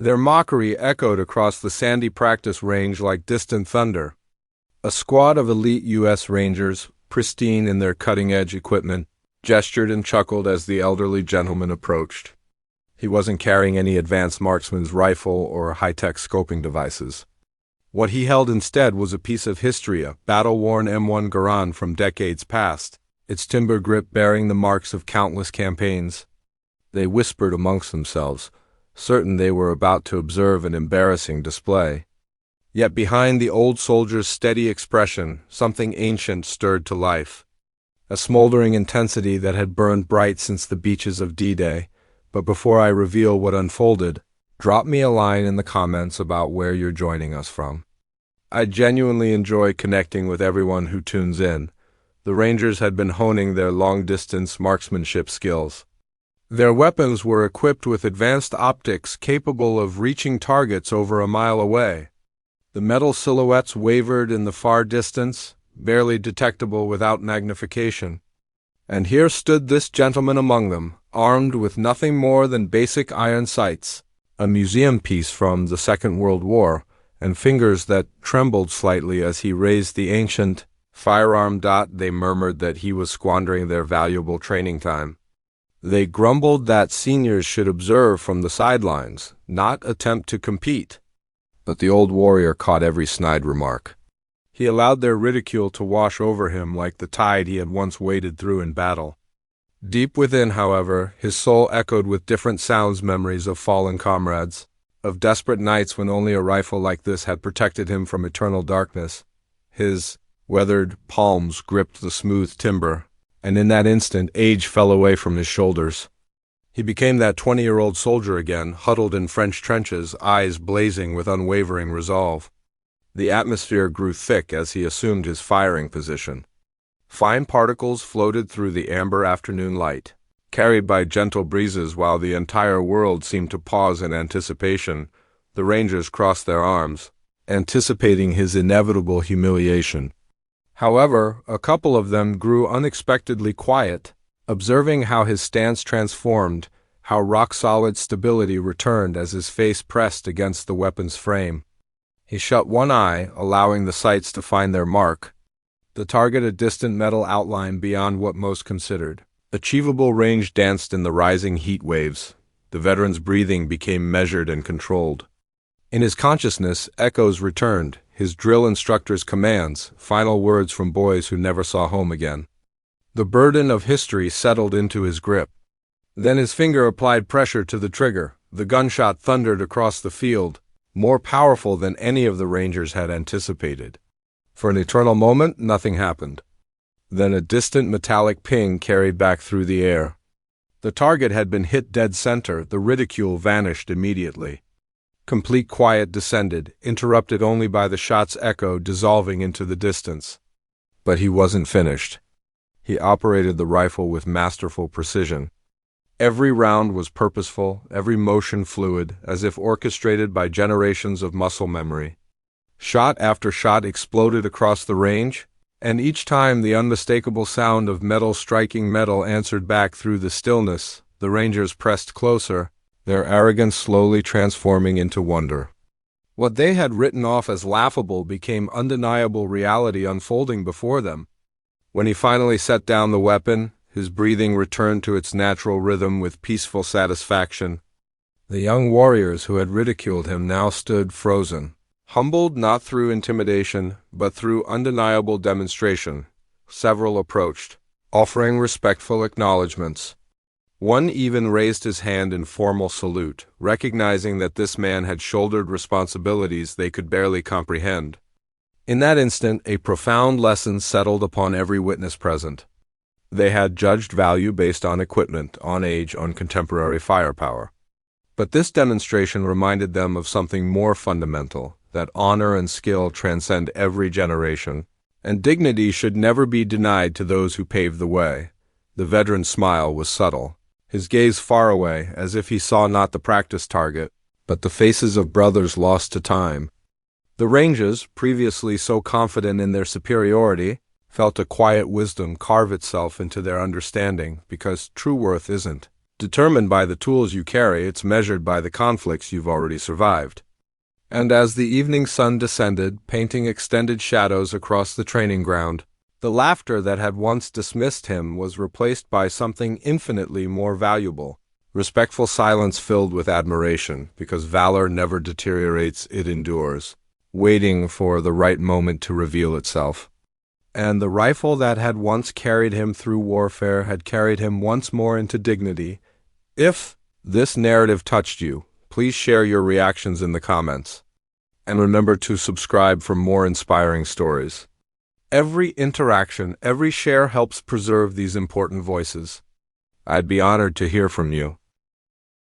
Their mockery echoed across the sandy practice range like distant thunder. A squad of elite U.S. Rangers, pristine in their cutting-edge equipment, gestured and chuckled as the elderly gentleman approached. He wasn't carrying any advanced marksman's rifle or high-tech scoping devices. What he held instead was a piece of history, a battle-worn M1 Garand from decades past, its timber grip bearing the marks of countless campaigns. They whispered amongst themselves, certain they were about to observe an embarrassing display. Yet behind the old soldier's steady expression, something ancient stirred to life. A smoldering intensity that had burned bright since the beaches of D-Day. But before I reveal what unfolded, drop me a line in the comments about where you're joining us from. I genuinely enjoy connecting with everyone who tunes in. The Rangers had been honing their long-distance marksmanship skills. Their weapons were equipped with advanced optics capable of reaching targets over a mile away. The metal silhouettes wavered in the far distance, barely detectable without magnification. And here stood this gentleman among them, armed with nothing more than basic iron sights, a museum piece from the Second World War, and fingers that trembled slightly as he raised the ancient firearm. They murmured that he was squandering their valuable training time. They grumbled that seniors should observe from the sidelines, not attempt to compete. But the old warrior caught every snide remark. He allowed their ridicule to wash over him like the tide he had once waded through in battle. Deep within, however, his soul echoed with different sounds, memories of fallen comrades, of desperate nights when only a rifle like this had protected him from eternal darkness. His weathered palms gripped the smooth timber, and in that instant age fell away from his shoulders. He became that 20-year-old soldier again, huddled in French trenches, eyes blazing with unwavering resolve. The atmosphere grew thick as he assumed his firing position. Fine particles floated through the amber afternoon light, carried by gentle breezes while the entire world seemed to pause in anticipation. The Rangers crossed their arms, anticipating his inevitable humiliation. However, a couple of them grew unexpectedly quiet, observing how his stance transformed, how rock-solid stability returned as his face pressed against the weapon's frame. He shut one eye, allowing the sights to find their mark. The target, a distant metal outline beyond what most considered achievable range, danced in the rising heat waves. The veteran's breathing became measured and controlled. In his consciousness, echoes returned, his drill instructor's commands, final words from boys who never saw home again. The burden of history settled into his grip. Then his finger applied pressure to the trigger. The gunshot thundered across the field, more powerful than any of the Rangers had anticipated. For an eternal moment, nothing happened. Then a distant metallic ping carried back through the air. The target had been hit dead center. The ridicule vanished immediately. Complete quiet descended, interrupted only by the shot's echo dissolving into the distance. But he wasn't finished. He operated the rifle with masterful precision. Every round was purposeful, every motion fluid, as if orchestrated by generations of muscle memory. Shot after shot exploded across the range, and each time the unmistakable sound of metal striking metal answered back through the stillness. The Rangers pressed closer, their arrogance slowly transforming into wonder. What they had written off as laughable became undeniable reality unfolding before them. When he finally set down the weapon, his breathing returned to its natural rhythm with peaceful satisfaction. The young warriors who had ridiculed him now stood frozen, humbled not through intimidation, but through undeniable demonstration. Several approached, offering respectful acknowledgments. One even raised his hand in formal salute, recognizing that this man had shouldered responsibilities they could barely comprehend. In that instant, a profound lesson settled upon every witness present. They had judged value based on equipment, on age, on contemporary firepower. But this demonstration reminded them of something more fundamental, that honor and skill transcend every generation, and dignity should never be denied to those who paved the way. The veteran's smile was subtle, his gaze far away, as if he saw not the practice target, but the faces of brothers lost to time. The Rangers, previously so confident in their superiority, felt a quiet wisdom carve itself into their understanding, because true worth isn't determined by the tools you carry, it's measured by the conflicts you've already survived. And as the evening sun descended, painting extended shadows across the training ground, the laughter that had once dismissed him was replaced by something infinitely more valuable. Respectful silence filled with admiration, because valor never deteriorates, it endures, waiting for the right moment to reveal itself. And the rifle that had once carried him through warfare had carried him once more into dignity. If this narrative touched you, please share your reactions in the comments. And remember to subscribe for more inspiring stories. Every interaction, every share helps preserve these important voices. I'd be honored to hear from you.